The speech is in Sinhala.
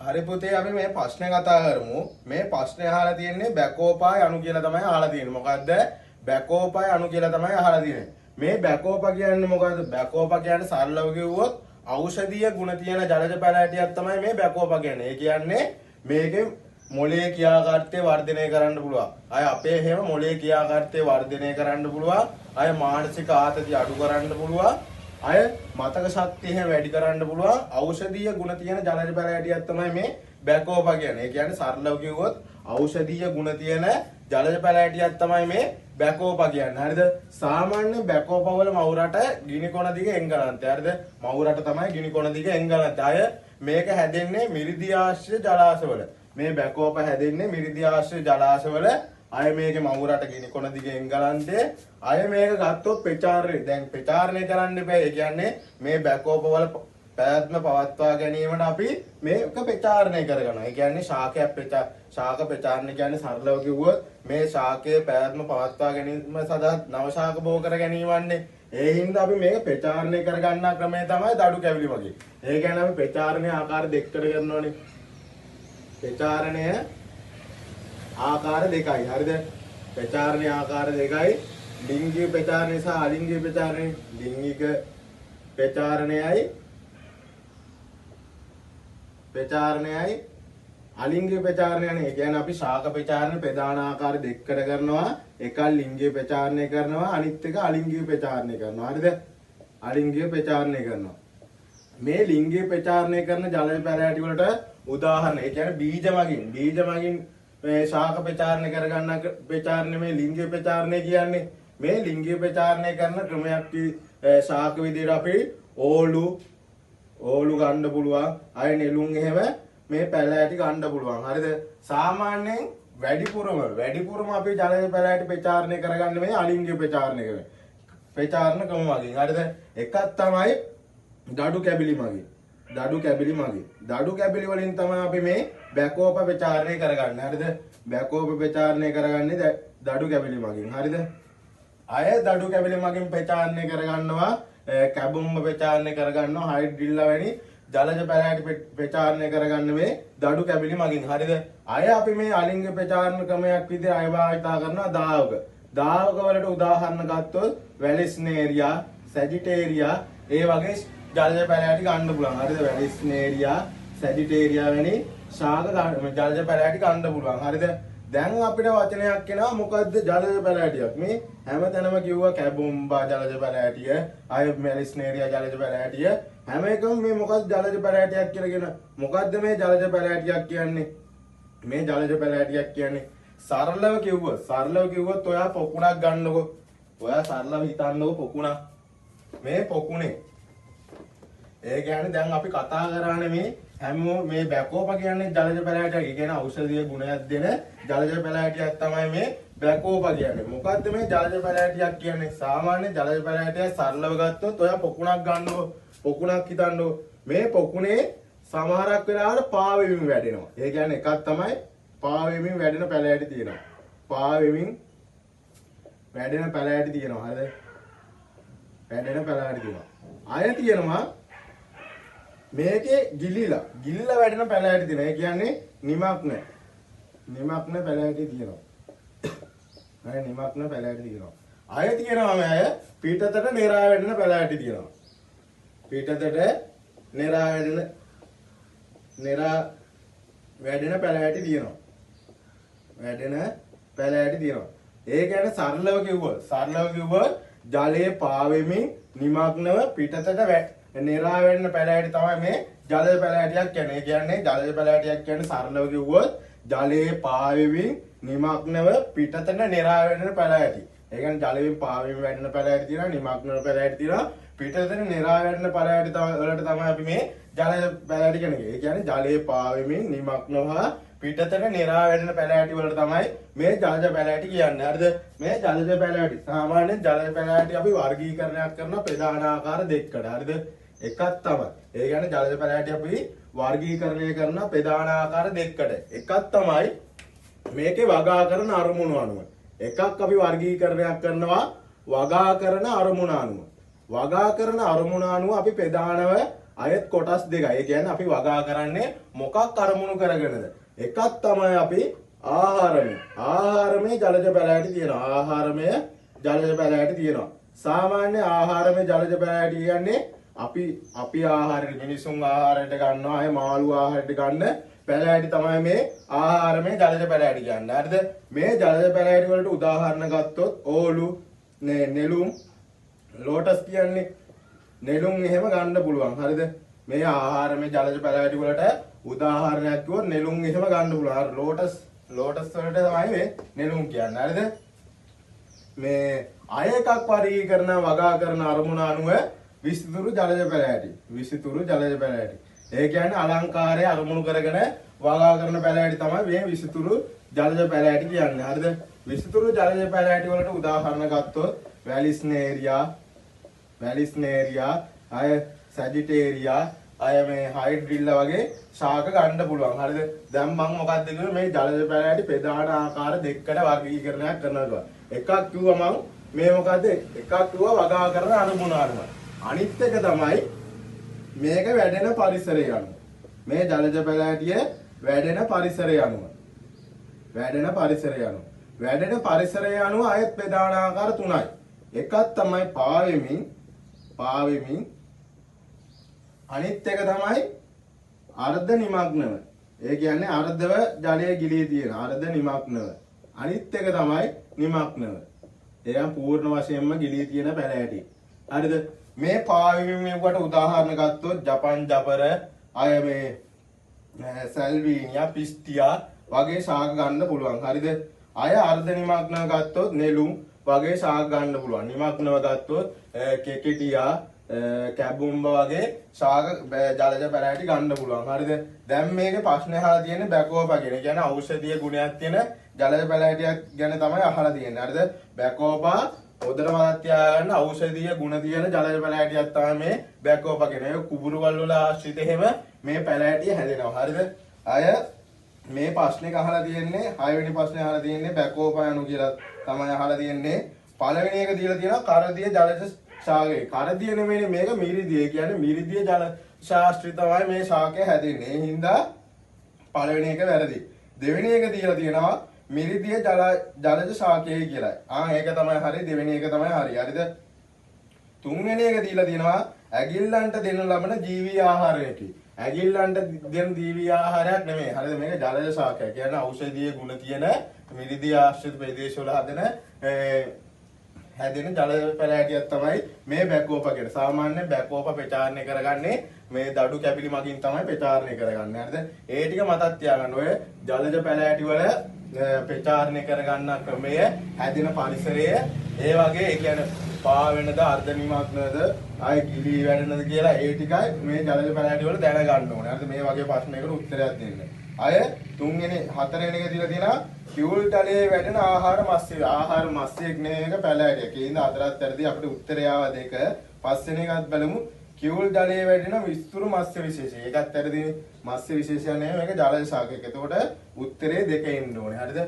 හරි පුතේ අපි මේ ප්‍රශ්නේ කතා කරමු. මේ ප්‍රශ්නේ අහලා තියෙන්නේ බැකෝපාය අණු කියලා තමයි අහලා තියෙන්නේ. මොකද්ද? බැකෝපාය අණු කියලා තමයි අහලා තියෙන්නේ. මේ බැකෝපා කියන්නේ මොකද්ද? බැකෝපා කියන්නේ සරලව කිව්වොත් ඖෂධීය ගුණ තියෙන ජලජ පැලෑටියක් තමයි මේ බැකෝපා කියන්නේ. ඒ කියන්නේ මේකේ මොලේ ක්‍රියාකාරීත්වය වර්ධනය කරන්න පුළුවන්. අය අපේ හැම මොලේ ක්‍රියාකාරීත්වය වර්ධනය කරන්න පුළුවන්. අය මානසික ආතතිය අඩු කරන්න පුළුවන්. අය මතක ශක්තිය වැඩි කරන්න පුළුවන් ඖෂධීය ගුණ තියෙන ජලජ පැලෑටියක් තමයි මේ බැකෝපා කියන්නේ. ඒ කියන්නේ සරලව කිව්වොත් ඖෂධීය ගුණ තියෙන ජලජ පැලෑටියක් තමයි මේ බැකෝපා කියන්නේ. හරිද? සාමාන්‍ය බැකෝපා වල මවුරට ගිනි කොන දිග එංගලන්තය. හරිද? මවුරට තමයි ගිනි කොන දිග එංගලන්තය. අය මේක හැදෙන්නේ මිරිදි ආශ්‍රය ජලාශවල. මේ බැකෝපා හැදෙන්නේ මිරිදි ආශ්‍රය ජලාශවල. අය මේකේ මවුරට ගිනි කොන දිග එංගලන්තේ. අය මේක ගත්තොත් ප්‍රචාරණය. දැන් ප්‍රචාරණය කරන්න බෑ. ඒ කියන්නේ මේ බැකෝපා වල පැවැත්ම පවත්වා ගැනීමට අපි මේක ප්‍රචාරණය කරගන්නවා. ඒ කියන්නේ ශාක ප්‍රචාරණය කියන්නේ සරලව කිව්වොත් මේ ශාකයේ පැවැත්ම පවත්වා ගැනීම සඳහා නව ශාක බෝ කර ගැනීමන්නේ. ඒ හින්දා අපි මේක ප්‍රචාරණය කරගන්න ක්‍රමය තමයි දඩු කැවිලි වගේ. ඒ කියන්නේ අපි ප්‍රචාරණය ආකාර දෙකකට කරනවානේ. ප්‍රචාරණය ආකාර දෙකයි. හරිද? ප්‍රචාරණය ආකාර දෙකයි. ලිංගික ප්‍රචාරණය සහ අලිංගික ප්‍රචාරණය. ලිංගික ප්‍රචාරණයයි අලිංගික ප්‍රචාරණයනේ. ඒ කියන්නේ අපි ශාක ප්‍රචාරණ ප්‍රධාන ආකාර දෙකකට කරනවා. එකක් ලිංගික ප්‍රචාරණය කරනවා, අනිත් එක අලිංගික ප්‍රචාරණය කරනවා. හරිද? අලිංගික ප්‍රචාරණය කරනවා. මේ ලිංගික ප්‍රචාරණය කරන ජලජ පැලෑටි වලට උදාහරණ. ඒ කියන්නේ බීජ මගින් මේ ශාක ප්‍රචාරණය කරගන්න ප්‍රචාරණය මේ ලිංගික ප්‍රචාරණය කියන්නේ. මේ ලිංගික ප්‍රචාරණය කරන ක්‍රමයක් ශාක විදිහට අපි ඕලු ගන්න පුළුවන්. අය නෙළුම් එහෙම මේ පැලෑටි ගන්න පුළුවන්. හරිද? සාමාන්‍යයෙන් වැඩිපුරම අපි ජලජ පැලෑටි ප්‍රචාරණය කරගන්නේ මේ අලිංගික ප්‍රචාරණය කරන. ප්‍රචාරණ ක්‍රම මගින්. හරිද? එකක් තමයි දඩු කැබිලි මගින්. දඩු කැබිලි වලින් තමයි අපි මේ බැකෝපා ප්‍රචාරණය කරගන්නේ. හරිද? බැකෝපා ප්‍රචාරණය කරගන්නේ දඩු කැබිලි මගින්. හරිද? අය දඩු කැබිලි මගින් ප්‍රචාරණය කරගන්නවා. කැබුම්ම ප්‍රචාරණය කරගන්නවා. හයිඩ්‍රිල්ලා වැනි ජලජ පැලෑටි ප්‍රචාරණය කරගන්න මේ දඩු කැබිලි මගින්. හරිද? අය අපි මේ අලිංගික ප්‍රචාරණ ක්‍රමයක් විදිහට අය භාවිතා කරනවා දාවක. දාවක වලට උදාහරණ ගත්තොත් වැලිස්නේරියා, සැජිටේරියා ඒ වගේ ජලජ පැලෑටි ගන්න පුළුවන්. හරිද? වැලිස්නේරියා, සැජිටේරියා වැනි ශාක ජලජ පැලෑටි ගන්න පුළුවන්. හරිද? දැන් අපිට වචනයක් එනවා මොකද්ද ජලජ පැලෑටියක්. මේ හැමතැනම කිව්වා කැබුම්බා ජලජ පැලෑටිය, අය වැලිස්නේරියා ජලජ පැලෑටිය හැම එකම මේ මොකක්ද ජලජ පැලෑටියක් කියලා කියන. මොකද්ද මේ ජලජ පැලෑටියක් කියන්නේ? මේ ජලජ පැලෑටියක් කියන්නේ සරලව කිව්වොත් ඔයා පොකුණක් ගන්නකො. ඔයා සරලව හිතන්නකො පොකුණක්. මේ පොකුණේ ඒ කියන්නේ දැන් අපි කතා කරානේ මේ හැමෝම මේ බැකෝපා කියන්නේ ජලජ පැලෑටියක්. ඒ කියන්නේ ඖෂධීය ගුණයක් දෙන ජලජ පැලෑටියක් තමයි මේ බැකෝපා කියන්නේ. මොකද්ද මේ ජලජ පැලෑටියක් කියන්නේ? සාමාන්‍ය ජලජ පැලෑටිය සරලව ගත්තොත් ඔයා පොකුණක් ගන්නකො. පොකුණක් හිතන්නකො. මේ පොකුණේ සමහරක් වෙලාවට පාවෙමින් වැඩෙනවා. ඒ කියන්නේ එකක් තමයි පාවෙමින් වැඩෙන පැලෑටි තියෙනවා. පාවෙමින් වැඩෙන පැලෑටි තියෙනවා. හරිද? වැඩෙන පැලෑටි තියෙනවා. අය තියෙනවා මේකේ ගිලිලා වැඩෙන පැලෑටි තියෙනවා. ඒ කියන්නේ නිමක් නැහැ පැලෑටි තියෙනවා. අය නිමක් නැහැ පැලෑටි තියෙනවා. අය තියෙනවා අය පිටතට නෙරා වැඩෙන පැලෑටි තියෙනවා. පිටතට නෙරා වැඩෙන පැලෑටි තියෙනවා. ඒ කියන්නේ සරලව කිව්වොත් ජලයේ පාවෙමින් නිමග්නව පිටතට නෙරා වැඩෙන පැලෑටි තමයි මේ ජලජ පැලෑටියක් කියන්නේ. ඒ කියන්නේ ජලජ පැලෑටියක් කියන්නේ සරලව කිව්වොත් ජලයේ පාවෙමින් නිමග්නව පිටතට නෙරා වැඩෙන පැලෑටි. ඒ කියන්නේ ජලයෙන් පාවෙමින් වැඩෙන පැලෑටි තියෙනවා, නිමග්නව පැලෑටි තියෙනවා. පිටතට නෙරා වැඩෙන පැලෑටි වලට තමයි අපි මේ ජලජ පැලෑටි කියන්නේ. ඒ කියන්නේ ජලයේ පාවෙමින් නිමග්නව පිටතට නෙරා වැඩෙන පැලෑටි වලට තමයි මේ ජලජ පැලෑටි කියන්නේ. හරිද? මේ ජලජ පැලෑටි සාමාන්‍යයෙන් ජලජ පැලෑටි අපි වර්ගීකරණයක් කරන ප්‍රධාන ආකාර දෙකකට. හරිද? එකක් තමයි. ඒ කියන්නේ ජලජ පැලෑටි අපි වර්ගීකරණය කරන ප්‍රධාන ආකාර දෙකකට. එකක් තමයි මේකේ වගා කරන අරමුණු අනුව. එකක් අපි වර්ගීකරණයක් කරනවා වගා කරන අරමුණ අනුව. වගා කරන අරමුණ අනුව අපි ප්‍රධානව අයත් කොටස් දෙකයි. ඒ කියන්නේ අපි වගා කරන්නේ මොකක් අරමුණු කරගෙනද? එකක් තමයි අපි ආහාරමය. ආහාරමය ජලජ පැලෑටි තියෙනවා. ආහාරමය ජලජ පැලෑටි තියෙනවා. සාමාන්‍ය ආහාරමය ජලජ පැලෑටි කියන්නේ අපි ආහාරෙට මිනිසුන් ආහාරයට ගන්නවා. අය මාළු ආහාරයට ගන්න පැලෑටි තමයි මේ ආහාරමය ජලජ පැලෑටි කියන්නේ. හරිද? මේ ජලජ පැලෑටි වලට උදාහරණ ගත්තොත් ඕලු, නෙළුම්, ලෝටස් කියන්නේ නෙළුම් එහෙම ගන්න පුළුවන්. හරිද? මේ ආහාරමය ජලජ පැලෑටි වලට උදාහරණයක් කිව්වොත් නෙළුම් එහෙම ගන්න පුළුවන්. හරි ලෝටස් වලට තමයි මේ නෙළුම් කියන්නේ. හරිද? මේ අය එකක් පරිහරණය වගා කරන අරමුණ අනුව විසිතුරු ජලජ පැලෑටි. විසිතුරු ජලජ පැලෑටි. ඒ කියන්නේ අලංකාරය අරමුණු කරගෙන වගා කරන පැලෑටි තමයි මේ විසිතුරු ජලජ පැලෑටි කියන්නේ. හරිද? විසිතුරු ජලජ පැලෑටි වලට උදාහරණ ගත්තොත් වැලිස්නේරියා, අය සැජිටේරියා, අය මේ හයිඩ්‍රිල්ලා වගේ ශාක ගන්න පුළුවන්. හරිද? දැන් මම මොකක්ද කිව්වේ මේ ජලජ පැලෑටි ප්‍රධාන ආකාර දෙකකට වර්ගීකරණයක් කරනවා. එකක් කිව්වා මම මේ මොකද්ද? එකක් කිව්වා වගා කරන අරමුණ අනුව. අනිත් එක තමයි මේක වැඩෙන පරිසරය අනුව. මේ ජලජ පැලෑටිය වැඩෙන පරිසරය අනුව. වැඩෙන පරිසරය අනුව අයත් ප්‍රධාන ආකාර තුනයි. එකක් තමයි පාවෙමින්. අනිත් එක තමයි අර්ධ නිමග්නව. ඒ කියන්නේ අර්ධව ජලයේ ගිලී තියෙන අර්ධ නිමග්නව. අනිත් එක තමයි නිමග්නව. එයා පූර්ණ වශයෙන්ම ගිලී තියෙන පැලෑටි. හරිද? මේ පාවෙමින්කට උදාහරණ ගත්තොත් ජපන් ජපර, අය මේ සල්වීනියා, පිස්ටියා වගේ ශාක ගන්න පුළුවන්. හරිද? අය අර්ධ නිමග්නව ගත්තොත් නෙළුම් වගේ ශාක ගන්න පුළුවන්. නිමග්නව ගත්තොත් කෙකෙටියා, කැබුම්බ වගේ ශාක ජලජ පැලෑටි ගන්න පුළුවන්. හරිද? දැන් මේකේ ප්‍රශ්නේ අහලා තියෙන්නේ බැකෝපා කියන. ඒ කියන්නේ ඖෂධීය ගුණයක් තියෙන ජලජ පැලෑටියක් ගැන තමයි අහලා තියෙන්නේ. හරිද? බැකෝපා හොඳට මතක් තියාගන්න ඖෂධීය ගුණ තියෙන ජලජ පැලෑටියක් තමයි මේ බැකෝපා කියන. ඒ කුඹුරුවල් වල ආශ්‍රිත එහෙම මේ පැලෑටිය හැදෙනවා. හරිද? අය මේ ප්‍රශ්නේ අහලා තියෙන්නේ 6 වෙනි ප්‍රශ්නේ අහලා තියෙන්නේ බැකෝපා යනු කියලා තමයි අහලා තියෙන්නේ. පළවෙනි එක දීලා තියෙනවා කරදිය ජලජ ශාකේ. කරදිය නෙමෙයි මේක මිරිදිය. කියන්නේ මිරිදිය ජල ශාස්ත්‍රිතවයි මේ ශාකය හැදෙන්නේ. ඒ හින්දා පළවෙනි එක වැරදි. දෙවෙනි එක දීලා තියෙනවා මිරිදිය ජලජ ශාකය කියලා. ඒක තමයි හරි. දෙවෙනි එක තමයි හරි. හරිද? තුන්වෙනි එක දීලා තියෙනවා ඇගිල්ලන්ට දෙන ලබන ජීවී ආහාරයකි. ඇගිල්ලන්ට දෙන ජීවී ආහාරයක් නෙමෙයි. හරිද? මේක ජලජ ශාකය. කියන්නේ ඖෂධීය ගුණ තියෙන මිරිදිය ආශ්‍රිත ප්‍රදේශවල හැදෙන ජල පැලෑටියක් තමයි මේ බැකෝපා කියන්නේ. සාමාන්‍යයෙන් බැකෝපා ප්‍රචාරණය කරගන්නේ මේ දඩු කැපිලි මගින් තමයි ප්‍රචාරණය කරගන්නේ. හරිද? ඒ ටික මතක් තියාගන්න. ඔය ජලජ පැලෑටි වල ප්‍රචාරණය කරගන්න ක්‍රමය, හැදෙන පරිසරය, ඒ වගේ ඒ කියන්නේ පාවෙනද, අර්ධ නිමග්නද, ආය ගිලී වැඩනද කියලා ඒ ටිකයි මේ ජලජ පැලෑටි වල දැනගන්න ඕනේ. හරිද? මේ වගේ ප්‍රශ්නයකට උත්තරයක් දෙන්න. අය තුන්වෙනි හතරවෙනි එක දීලා තියෙනවා කියුල් ජලයේ වැඩෙන ආහාර මත්ස්‍යයක් නෙවෙයි පැලෑටියක්. ඒ හින්දා හතරත් වැරදි. අපිට උත්තරය ආව දෙක. පස්වෙනි එකත් බලමු. කියුල් ජලයේ වැඩෙන විස්තර මත්ස්‍ය විශේෂය. ඒකත් වැරදිනේ. මත්ස්‍ය විශේෂය නෙවෙයි මේක ජලජ ශාකයක්. එතකොට උත්තරේ දෙක එන්න ඕනේ. හරිද?